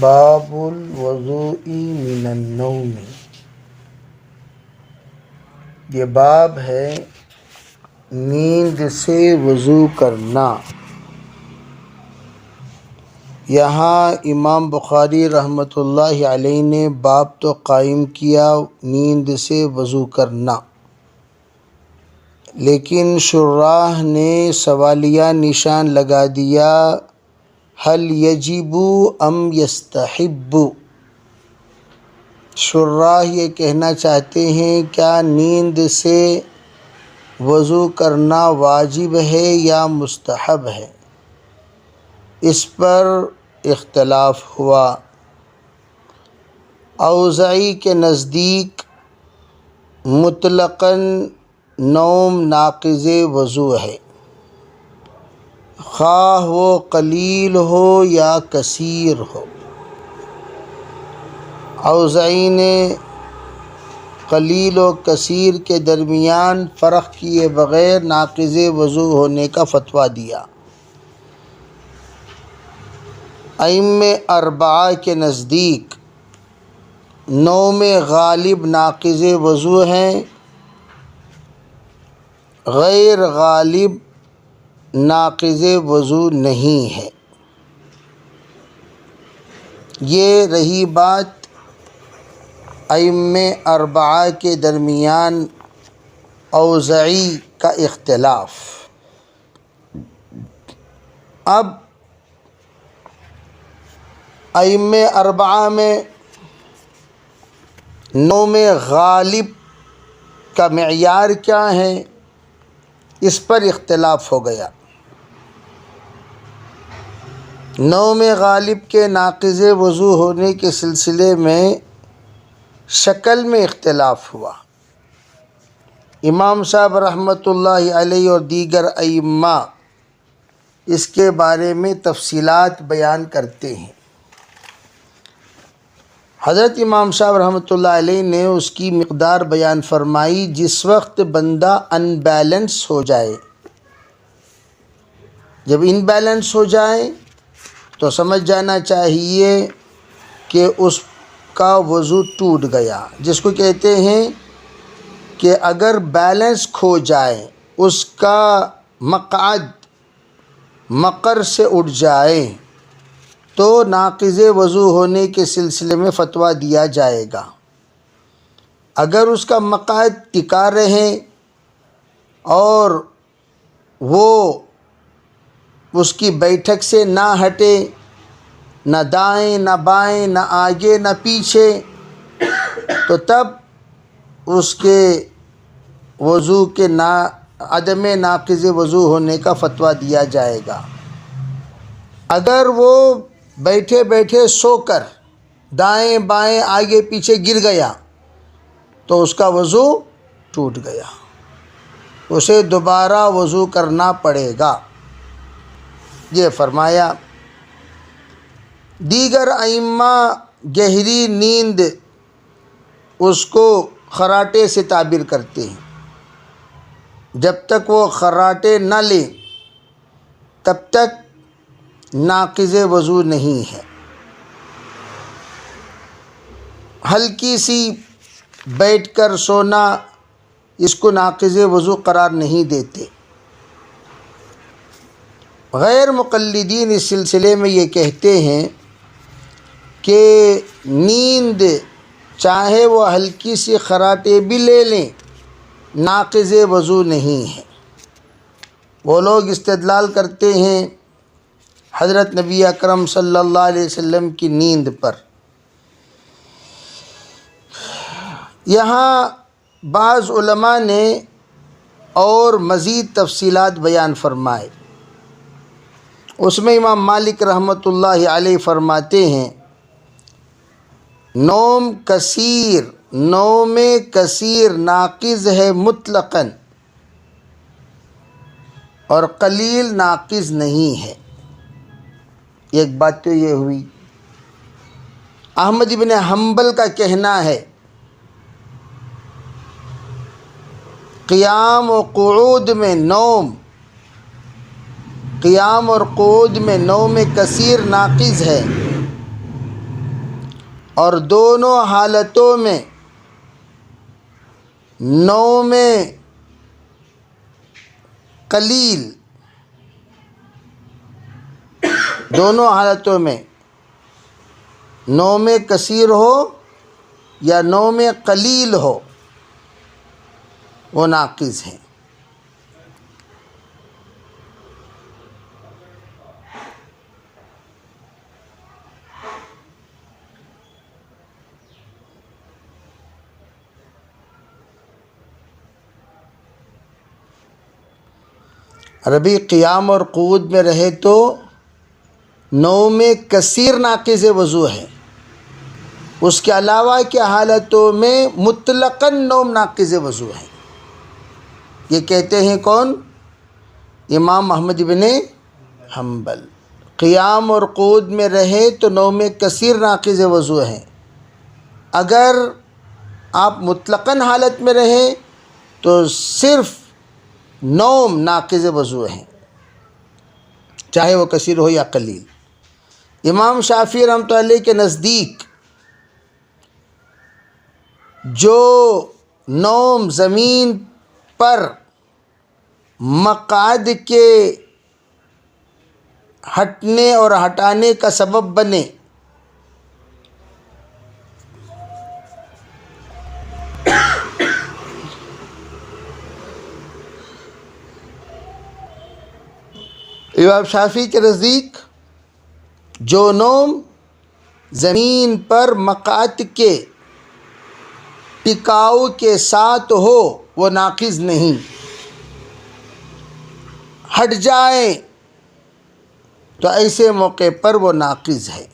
باب الوضوء من النوم، یہ باب ہے نیند سے وضو کرنا۔ یہاں امام بخاری رحمۃ اللہ علیہ نے باب تو قائم کیا نیند سے وضو کرنا، لیکن شراح نے سوالیہ نشان لگا دیا هل یجب ام یستحب۔ شراح یہ کہنا چاہتے ہیں کیا نیند سے وضو کرنا واجب ہے یا مستحب ہے، اس پر اختلاف ہوا۔ اوزاعی کے نزدیک مطلقاً نوم ناقض وضو ہے، خواہ وہ قلیل ہو یا کثیر ہو۔ اوزاعی نے قلیل و کثیر کے درمیان فرق کیے بغیر ناقض وضو ہونے کا فتویٰ دیا۔ ائمہ اربعہ کے نزدیک نوم غالب ناقض وضو ہیں، غیر غالب ناقض وضو نہیں ہے۔ یہ رہی بات ائمہ اربعہ کے درمیان اوزاعی کا اختلاف۔ اب ائمہ اربعہ میں نوم غالب کا معیار کیا ہے، اس پر اختلاف ہو گیا۔ نوم غالب کے ناقض وضو ہونے کے سلسلے میں شکل میں اختلاف ہوا۔ امام صاحب رحمۃ اللہ علیہ اور دیگر ائمہ اس کے بارے میں تفصیلات بیان کرتے ہیں۔ حضرت امام صاحب رحمۃ اللہ علیہ نے اس کی مقدار بیان فرمائی جس وقت بندہ ان بیلنس ہو جائے۔ جب ان بیلنس ہو جائے تو سمجھ جانا چاہیے کہ اس کا وضو ٹوٹ گیا، جس کو کہتے ہیں کہ اگر بیلنس کھو جائے، اس کا مقعد مقر سے اٹھ جائے تو ناقض وضو ہونے کے سلسلے میں فتویٰ دیا جائے گا۔ اگر اس کا مقعد ٹکا رہے اور وہ اس کی بیٹھک سے نہ ہٹے، نہ دائیں نہ بائیں، نہ آگے نہ پیچھے، تو تب اس کے وضو کے عدم ناقض وضو ہونے کا فتویٰ دیا جائے گا۔ اگر وہ بیٹھے بیٹھے سو کر دائیں بائیں آگے پیچھے گر گیا تو اس کا وضو ٹوٹ گیا، اسے دوبارہ وضو کرنا پڑے گا، یہ فرمایا۔ دیگر ائمہ گہری نیند اس کو خراٹے سے تعبیر کرتے ہیں، جب تک وہ خراٹے نہ لے تب تک ناقض وضو نہیں ہے۔ ہلکی سی بیٹھ کر سونا اس کو ناقض وضو قرار نہیں دیتے۔ غیر مقلدین اس سلسلے میں یہ کہتے ہیں کہ نیند چاہے وہ ہلکی سی خراٹے بھی لے لیں ناقض وضو نہیں ہے۔ وہ لوگ استدلال کرتے ہیں حضرت نبی اکرم صلی اللہ علیہ وسلم کی نیند پر۔ یہاں بعض علماء نے اور مزید تفصیلات بیان فرمائے۔ اس میں امام مالک رحمۃ اللہ علیہ فرماتے ہیں نوم کثیر ناقض ہے مطلقاً، اور قلیل ناقض نہیں ہے۔ ایک بات تو یہ ہوئی۔ احمد بن حنبل کا کہنا ہے قیام اور قعود میں نوم کثیر ناقض ہے، اور دونوں حالتوں میں نوم قلیل، دونوں حالتوں میں نوم کثیر ہو یا نوم قلیل ہو وہ ناقض ہیں۔ ربی قیام اور قعود میں رہے تو نوم کثیر ناقض وضو ہے، اس کے علاوہ کے حالتوں میں مطلقاً نوم ناقض وضو ہے۔ یہ کہتے ہیں کون؟ امام احمد بن حنبل۔ قیام اور قعود میں رہے تو نوم کثیر ناقض وضو ہے، اگر آپ مطلقاً حالت میں رہیں تو صرف نوم ناقض وضو ہے، چاہے وہ کثیر ہو یا قلیل۔ امام شافعی رحمۃ اللہ علیہ کے نزدیک جو نوم زمین پر مقعد کے ہٹنے اور ہٹانے کا سبب بنے، امام شافعی کے نزدیک جو نوم زمین پر مقعد کے ٹکاؤ کے ساتھ ہو وہ ناقض نہیں، ہٹ جائے تو ایسے موقع پر وہ ناقض ہے۔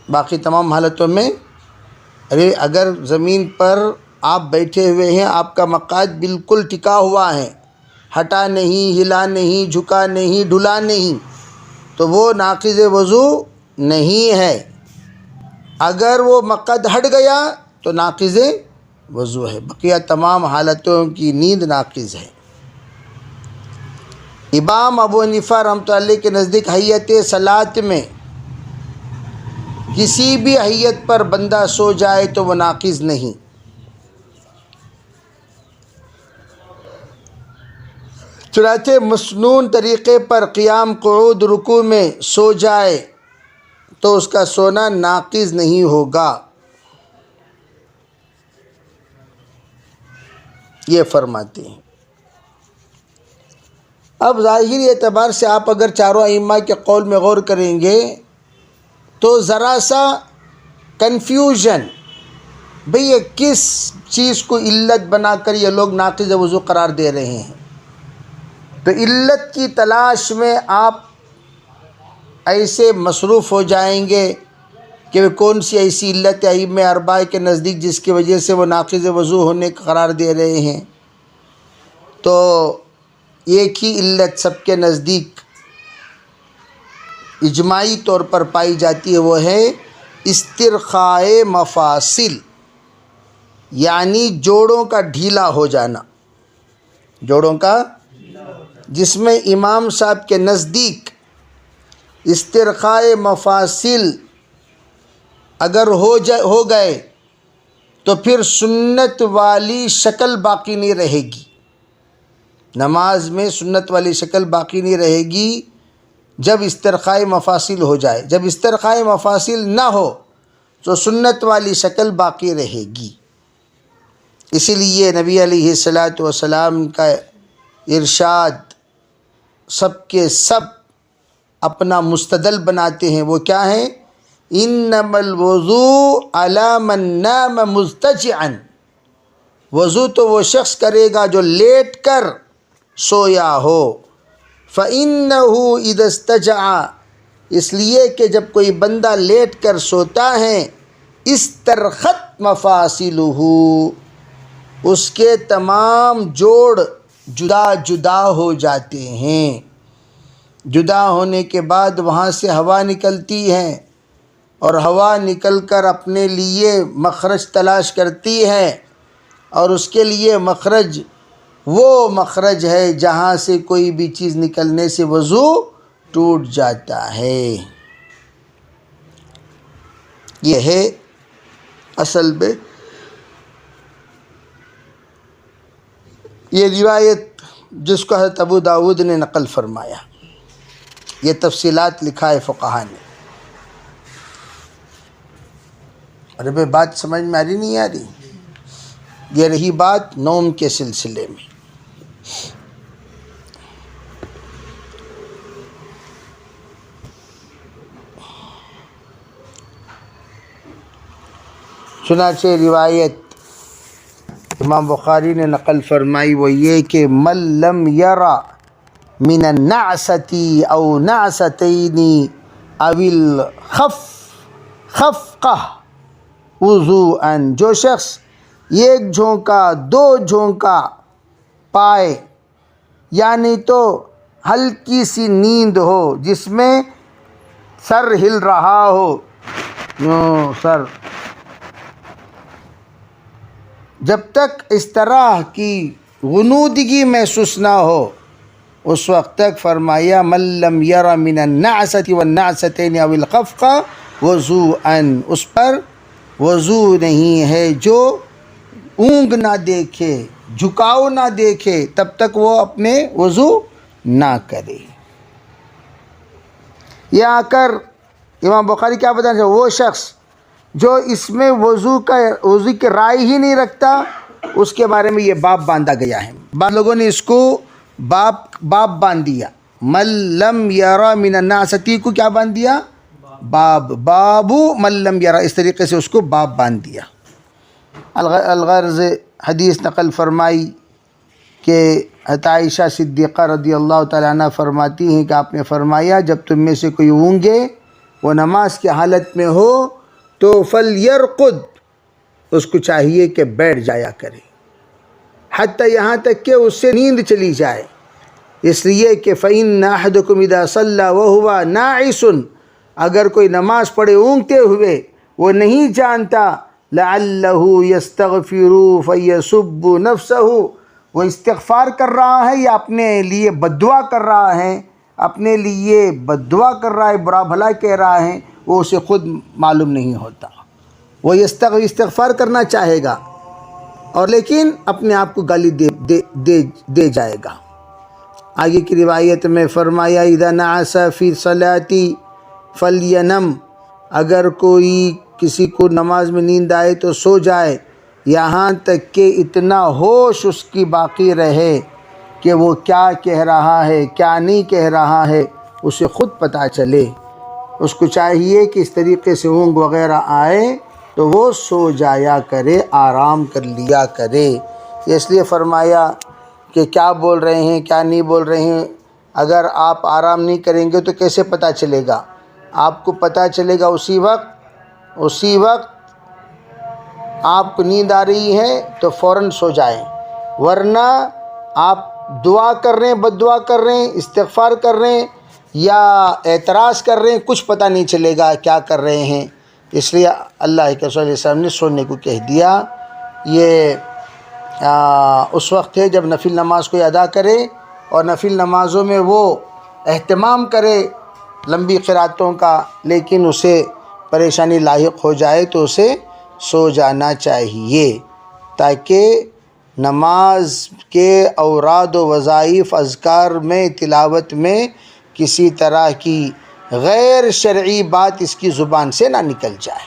باقی تمام حالتوں میں اگر زمین پر آپ بیٹھے ہوئے ہیں، آپ کا مقعد بالکل ٹکا ہوا ہے، ہٹا نہیں، ہلا نہیں، جھکا نہیں، ڈھلا نہیں، تو وہ ناقض وضو نہیں ہے۔ اگر وہ مقعد ہٹ گیا تو ناقض وضو ہے، بقیہ تمام حالتوں کی نیند ناقض ہے۔ امام ابو حنیفہ رحمۃ اللہ علیہ کے نزدیک حیت صلاۃ میں کسی بھی حیت پر بندہ سو جائے تو وہ ناقض نہیں۔ چنانچہ مسنون طریقے پر قیام، قعود، رکوع میں سو جائے تو اس کا سونا ناقض نہیں ہوگا، یہ فرماتے ہیں۔ اب ظاہری اعتبار سے آپ اگر چاروں ائمہ کے قول میں غور کریں گے تو ذرا سا کنفیوژن، بھئی یہ کس چیز کو علت بنا کر یہ لوگ ناقض وضو قرار دے رہے ہیں، تو علت کی تلاش میں آپ ایسے مصروف ہو جائیں گے کہ کون سی ایسی علت ہے ائمہ اربعہ کے نزدیک جس کی وجہ سے وہ ناقض وضو ہونے کا قرار دے رہے ہیں، تو ایک ہی علت سب کے نزدیک اجماعی طور پر پائی جاتی ہے، وہ ہے استرخاء مفاصل، یعنی جوڑوں کا ڈھیلا ہو جانا، جوڑوں کا، جس میں امام صاحب کے نزدیک استرخاء مفاصل اگر ہو گئے تو پھر سنت والی شکل باقی نہیں رہے گی، نماز میں سنت والی شکل باقی نہیں رہے گی جب استرخاء مفاصل ہو جائے۔ جب استرخاء مفاصل نہ ہو تو سنت والی شکل باقی رہے گی۔ اسی لیے نبی علیہ الصلاۃ والسلام کا ارشاد سب کے سب اپنا مستدل بناتے ہیں، وہ کیا ہے؟ انما الوضوء علی من نام مضطجعا، وضو تو وہ شخص کرے گا جو لیٹ کر سویا ہو، فَإِنَّهُ إِذَا اسْتَجَعَ، اس لیے کہ جب کوئی بندہ لیٹ کر سوتا ہے، استرخت مفاصلہ، اس کے تمام جوڑ جدا جدا ہو جاتے ہیں، جدا ہونے کے بعد وہاں سے ہوا نکلتی ہے اور ہوا نکل کر اپنے لیے مخرج تلاش کرتی ہے، اور اس کے لیے مخرج وہ مخرج ہے جہاں سے کوئی بھی چیز نکلنے سے وضو ٹوٹ جاتا ہے۔ یہ ہے اصل میں یہ روایت جس کو حضرت ابو داود نے نقل فرمایا، یہ تفصیلات لکھا ہے فقہا نے۔ ارے بھائی بات سمجھ میں آ رہی نہیں آ رہی؟ یہ رہی بات نوم کے سلسلے میں۔ چنانچہ روایت امام بخاری نے نقل فرمائی وہ یہ کہ من لم یرا من النعستی او نعستین او الخفقہ وضوءا، جو شخص ایک جھونکا دو جھونکا پائے، یعنی تو ہلکی سی نیند ہو جس میں سر ہل رہا ہو، سر جب تک اس طرح کی غنودگی محسوس نہ ہو اس وقت تک فرمایا من لم یر من النعسۃ والنعستین او الخفقہ وضوءا، اس پر وضو نہیں ہے جو اونگ نہ دیکھے، جھکاؤ نہ دیکھے، تب تک وہ اپنے وضو نہ کرے۔ یہ آ کر امام بخاری کیا بتانا چاہتے ہیں؟ وہ شخص جو اس میں وضو کی رائے ہی نہیں رکھتا، اس کے بارے میں یہ باب باندھا گیا ہے۔ بعض لوگوں نے اس کو باب باندھ دیا، من لم یرا من النعستی کو کیا باندھ دیا؟ باب من لم یرا، اس طریقے سے اس کو باب باندھ دیا۔ الغرض حدیث نقل فرمائی کہ عائشہ صدیقہ رضی اللہ تعالیٰ عنہ فرماتی ہیں کہ آپ نے فرمایا جب تم میں سے کوئی اونگے وہ نماز کی حالت میں ہو تو فلیرقد، اس کو چاہیے کہ بیٹھ جایا کرے، حتیٰ یہاں تک کہ اس سے نیند چلی جائے، اس لیے کہ فإن أحدكم إذا صلى وهو ناعس، اگر کوئی نماز پڑھے اونگتے ہوئے، وہ نہیں جانتا لعلہ یستغفر فیسب نفسہ، وہ استغفار کر رہا ہے یا اپنے لیے بددعا کر رہا ہے، اپنے لیے بددعا کر رہا ہے، برا بھلا کہہ رہا ہے، وہ اسے خود معلوم نہیں ہوتا۔ وہ استغفار کرنا چاہے گا اور لیکن اپنے آپ کو گالی دے جائے گا۔ آگے کی روایت میں فرمایا اذا نعس فی صلاتی فلینم، اگر کوئی کسی کو نماز میں نیند آئے تو سو جائے، یہاں تک کہ اتنا ہوش اس کی باقی رہے کہ وہ کیا کہہ رہا ہے کیا نہیں کہہ رہا ہے اسے خود پتہ چلے۔ اس کو چاہیے کہ اس طریقے سے اونگ وغیرہ آئے تو وہ سو جایا کرے، آرام کر لیا کرے۔ اس لیے فرمایا کہ کیا بول رہے ہیں کیا نہیں بول رہے ہیں، اگر آپ آرام نہیں کریں گے تو کیسے پتہ چلے گا؟ آپ کو پتہ چلے گا اسی وقت آپ کو نیند آ رہی ہے تو فوراً سو جائیں، ورنہ آپ دعا کر رہے ہیں، بد دعا کر رہے ہیں، استغفار کر رہے ہیں یا اعتراض کر رہے ہیں، کچھ پتہ نہیں چلے گا کیا کر رہے ہیں۔ اس لیے اللہ کے رسول علیہ السلام نے سونے کو کہہ دیا۔ یہ اس وقت ہے جب نفل نماز کو ادا کرے اور نفل نمازوں میں وہ اہتمام کرے لمبی قراتوں کا، لیکن اسے پریشانی لاحق ہو جائے تو اسے سو جانا چاہیے، تاکہ نماز کے اوراد و وظائف اذکار میں تلاوت میں کسی طرح کی غیر شرعی بات اس کی زبان سے نہ نکل جائے۔